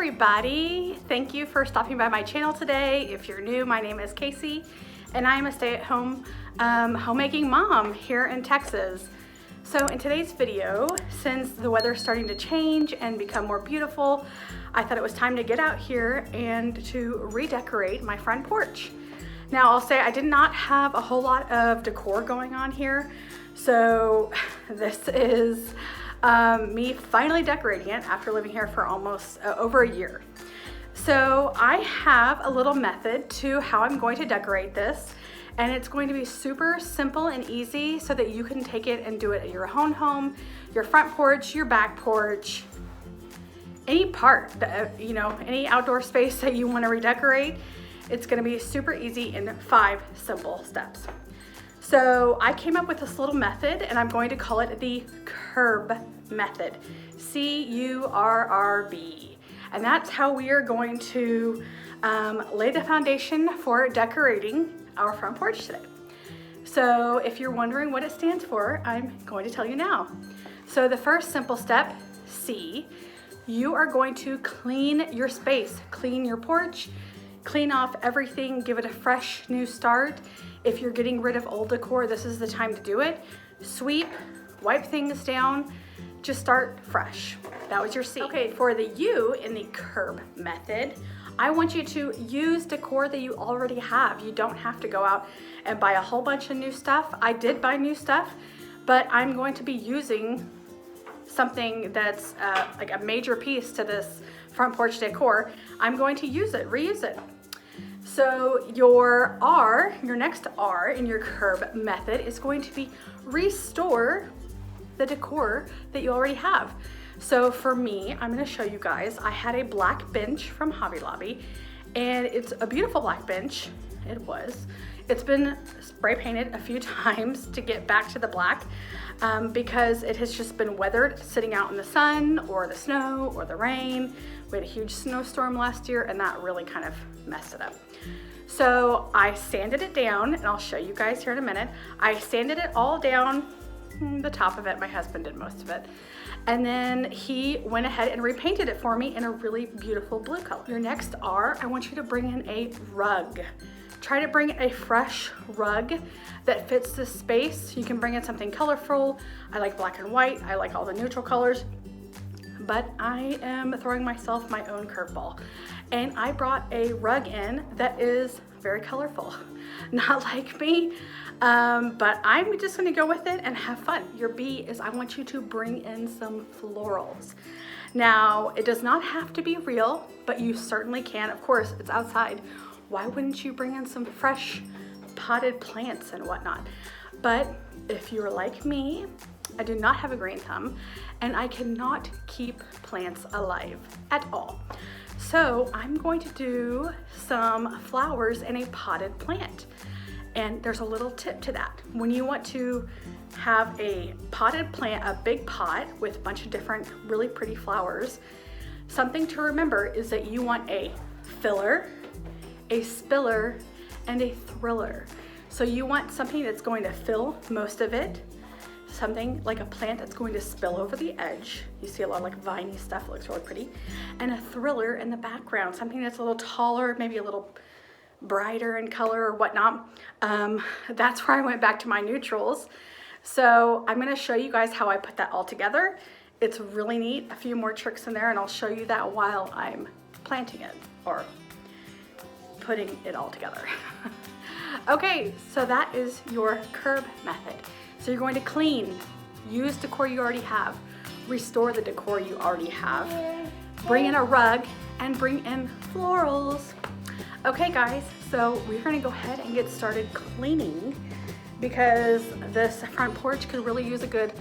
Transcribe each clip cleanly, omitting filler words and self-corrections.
everybody, thank you for stopping by my channel today. If you're new, my name is Casey and I am a stay-at-home homemaking mom here in Texas. So in today's video, since the weather's starting to change and become more beautiful, I thought it was time to get out here and to redecorate my front porch. Now I'll say I did not have a whole lot of decor going on here, so this is me finally decorating it after living here for almost over a year. So I have a little method to how I'm going to decorate this, and it's going to be super simple and easy so that you can take it and do it at your own home, your front porch, your back porch, any part, any outdoor space that you want to redecorate. It's going to be super easy in 5 simple steps. So I came up with this little method and I'm going to call it the curb method, C-U-R-R-B. And that's how we are going to lay the foundation for decorating our front porch today. So if you're wondering what it stands for, I'm going to tell you now. So the first simple step, C, you are going to clean your space, clean your porch, clean off everything, give it a fresh new start. If you're getting rid of old decor, this is the time to do it. Sweep, wipe things down, just start fresh. That was your C. Okay, for the U in the curb method, I want you to use decor that you already have. You don't have to go out and buy a whole bunch of new stuff. I did buy new stuff, but I'm going to be using something that's like a major piece to this front porch decor. I'm going to use it, reuse it. So your R, your next R in your curb method is going to be restore the decor that you already have. So for me, I'm going to show you guys, I had a black bench from Hobby Lobby, and it's a beautiful black bench. It's been spray painted a few times to get back to the black because it has just been weathered sitting out in the sun or the snow or the rain. We had a huge snowstorm last year and that really kind of messed it up. So I sanded it down, and I'll show you guys here in a minute. I sanded it all down, the top of it, my husband did most of it. And then he went ahead and repainted it for me in a really beautiful blue color. Your next R, I want you to bring in a rug. Try to bring a fresh rug that fits this space. You can bring in something colorful. I like black and white. I like all the neutral colors. But I am throwing myself my own curveball. And I brought a rug in that is very colorful. Not like me, but I'm just gonna go with it and have fun. Your B is I want you to bring in some florals. Now, it does not have to be real, but you certainly can. Of course, it's outside. Why wouldn't you bring in some fresh potted plants and whatnot? But if you're like me, I do not have a green thumb and I cannot keep plants alive at all. So I'm going to do some flowers in a potted plant. And there's a little tip to that. When you want to have a potted plant, a big pot with a bunch of different really pretty flowers, something to remember is that you want a filler, a spiller, and a thriller. So you want something that's going to fill most of it, something like a plant that's going to spill over the edge. You see a lot of like viney stuff, it looks really pretty. And a thriller in the background, something that's a little taller, maybe a little brighter in color or whatnot. That's where I went back to my neutrals. So I'm gonna show you guys how I put that all together. It's really neat, a few more tricks in there, and I'll show you that while I'm planting it or putting it all together. Okay, so that is your curb method. So you're going to clean, use decor you already have, restore the decor you already have, bring in a rug, and bring in florals. Okay guys, so we're gonna go ahead and get started cleaning because this front porch could really use a good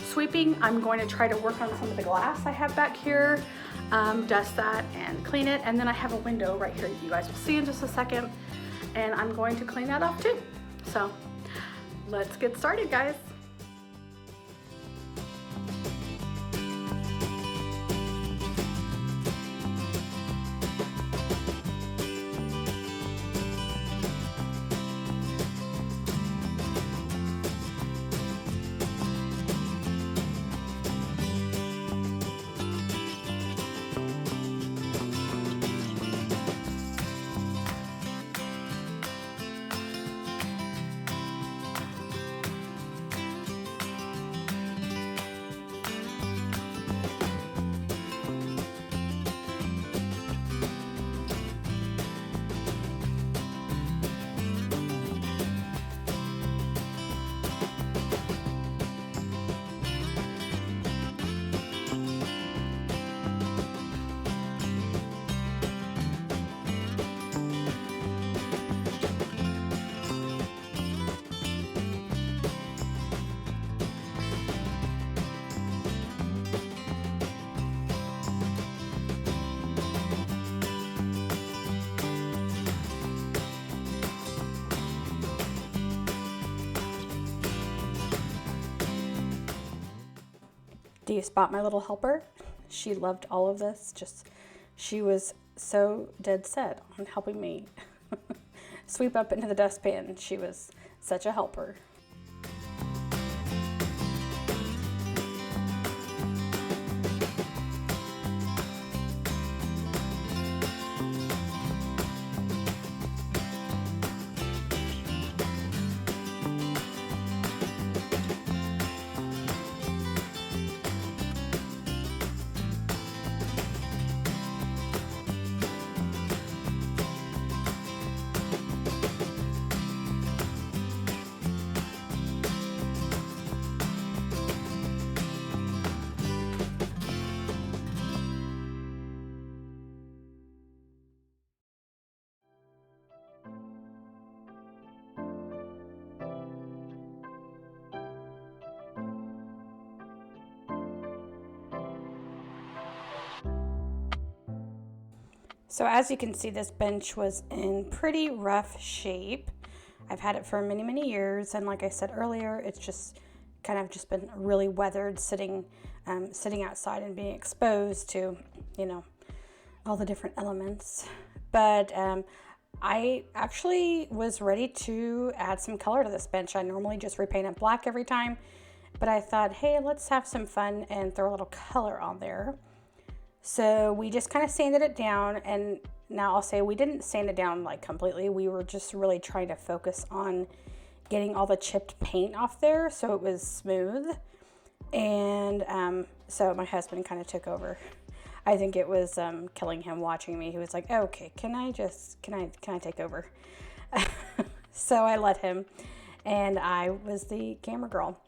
sweeping. I'm going to try to work on some of the glass I have back here, dust that and clean it. And then I have a window right here that you guys will see in just a second. And I'm going to clean that off too. So let's get started, guys. Do you spot my little helper? She loved all of this. She was so dead set on helping me sweep up into the dustpan. She was such a helper. So as you can see, this bench was in pretty rough shape. I've had it for many, many years, and like I said earlier, it's just kind of just been really weathered, sitting outside and being exposed to, all the different elements. But I actually was ready to add some color to this bench. I normally just repaint it black every time, but I thought, hey, let's have some fun and throw a little color on there. So we just kind of sanded it down, and now I'll say we didn't sand it down like completely. We were just really trying to focus on getting all the chipped paint off there so it was smooth. And so my husband kind of took over. I think it was killing him watching me. He was like, oh, okay, can I take over? So I let him, and I was the camera girl.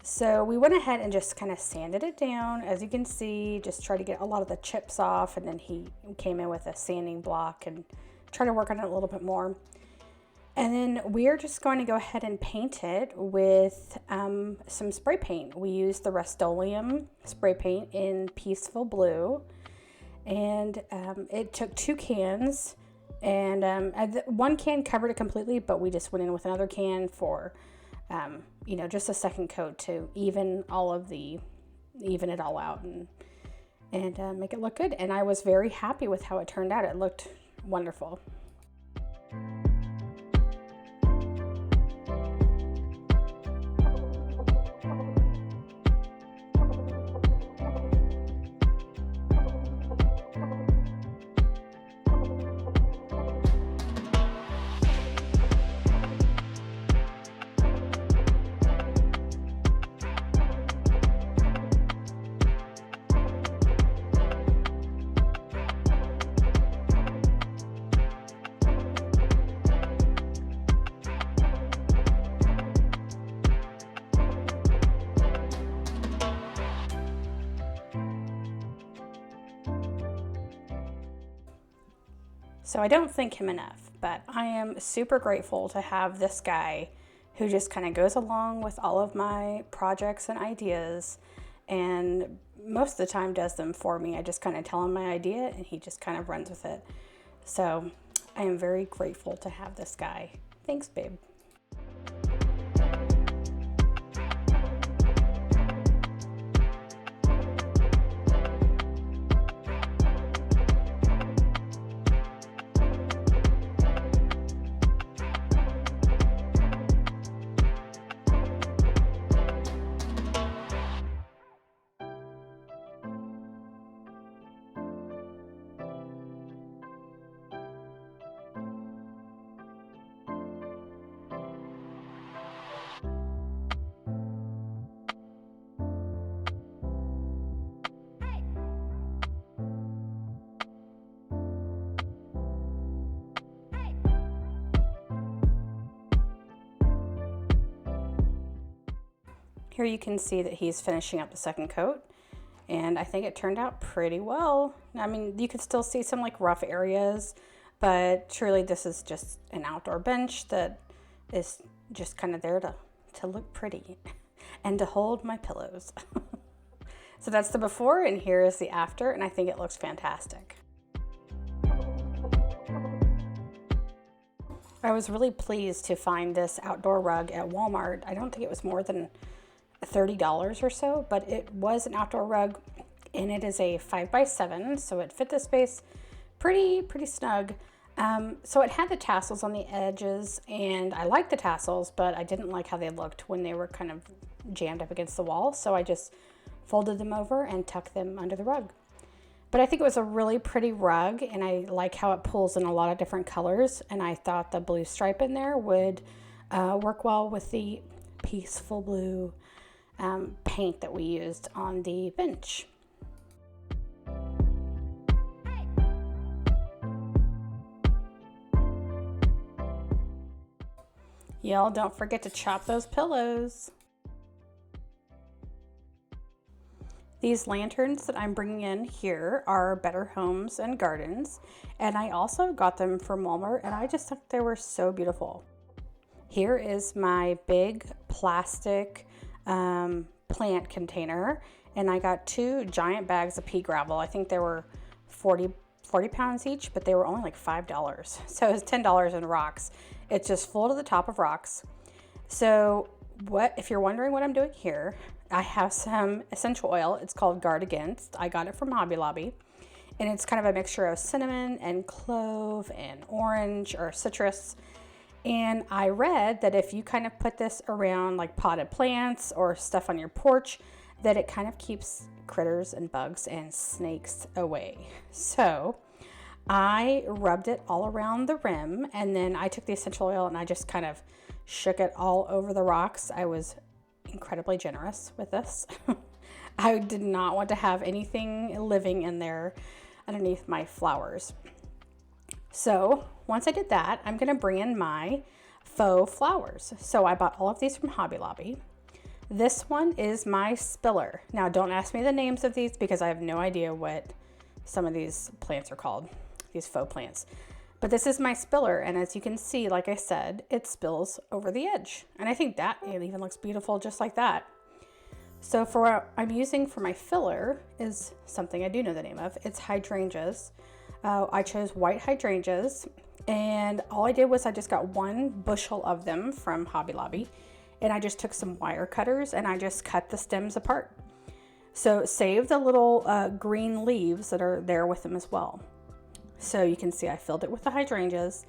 So we went ahead and just kind of sanded it down. As you can see, just try to get a lot of the chips off, and then he came in with a sanding block and try to work on it a little bit more. And then we're just going to go ahead and paint it with some spray paint. We used the Rust-Oleum spray paint in Peaceful Blue, and it took 2 cans, and one can covered it completely, but we just went in with another can for just a second coat to even it all out and make it look good. And I was very happy with how it turned out. It looked wonderful. So I don't thank him enough, but I am super grateful to have this guy who just kind of goes along with all of my projects and ideas, and most of the time does them for me. I just kind of tell him my idea and he just kind of runs with it. So I am very grateful to have this guy. Thanks, babe. Here you can see that he's finishing up the second coat, and I think it turned out pretty well. I mean, you could still see some like rough areas, but truly this is just an outdoor bench that is just kind of there to look pretty and to hold my pillows. So that's the before, and here is the after, and I think it looks fantastic. I was really pleased to find this outdoor rug at Walmart. I don't think it was more than $30 or so, but it was an outdoor rug, and it is a 5x7, so it fit the space pretty snug. So it had the tassels on the edges, and I liked the tassels, but I didn't like how they looked when they were kind of jammed up against the wall, so I just folded them over and tucked them under the rug. But I think it was a really pretty rug, and I like how it pulls in a lot of different colors, and I thought the blue stripe in there would work well with the peaceful blue paint that we used on the bench. Y'all don't forget to chop those pillows. These lanterns that I'm bringing in here are Better Homes and Gardens, and I also got them from Walmart, and I just thought they were so beautiful. Here is my big plastic plant container, and I got 2 giant bags of pea gravel. I think they were 40 pounds each, but they were only like $5. So it was $10 in rocks. It's just full to the top of rocks. So if you're wondering what I'm doing here, I have some essential oil. It's called Guard Against. I got it from Hobby Lobby, and it's kind of a mixture of cinnamon and clove and orange or citrus. And I read that if you kind of put this around like potted plants or stuff on your porch, that it kind of keeps critters and bugs and snakes away. So I rubbed it all around the rim, and then I took the essential oil and I just kind of shook it all over the rocks. I was incredibly generous with this. I did not want to have anything living in there underneath my flowers. So once I did that, I'm going to bring in my faux flowers. So I bought all of these from Hobby Lobby. This one is my spiller. Now don't ask me the names of these because I have no idea what some of these plants are called, these faux plants. But this is my spiller, and as you can see, like I said, it spills over the edge. And I think that it even looks beautiful just like that. So for what I'm using for my filler is something I do know the name of. It's hydrangeas. I chose white hydrangeas, and all I did was I just got 1 bushel of them from Hobby Lobby, and I just took some wire cutters and I just cut the stems apart. So save the little green leaves that are there with them as well. So you can see I filled it with the hydrangeas,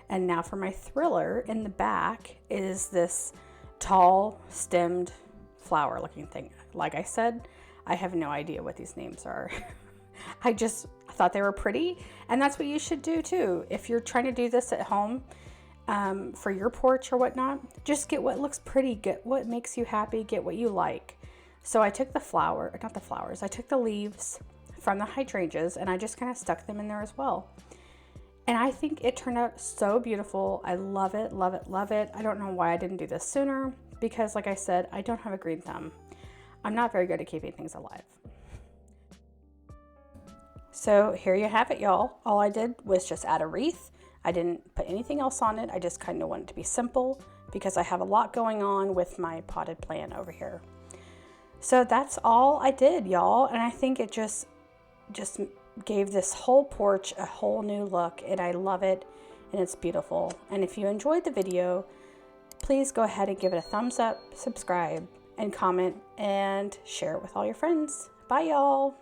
and now for my thriller, in the back is this tall stemmed flower looking thing. Like I said, I have no idea what these names are. I just thought they were pretty, and that's what you should do too. If you're trying to do this at home for your porch or whatnot, just get what looks pretty, get what makes you happy, get what you like. So I took I took the leaves from the hydrangeas, and I just kind of stuck them in there as well. And I think it turned out so beautiful. I love it, love it, love it. I don't know why I didn't do this sooner, because like I said, I don't have a green thumb. I'm not very good at keeping things alive. So here you have it, y'all. All I did was just add a wreath. I didn't put anything else on it. I just kind of wanted it to be simple because I have a lot going on with my potted plant over here. So that's all I did, y'all. And I think it just gave this whole porch a whole new look, and I love it, and it's beautiful. And if you enjoyed the video, please go ahead and give it a thumbs up, subscribe, and comment, and share it with all your friends. Bye, y'all.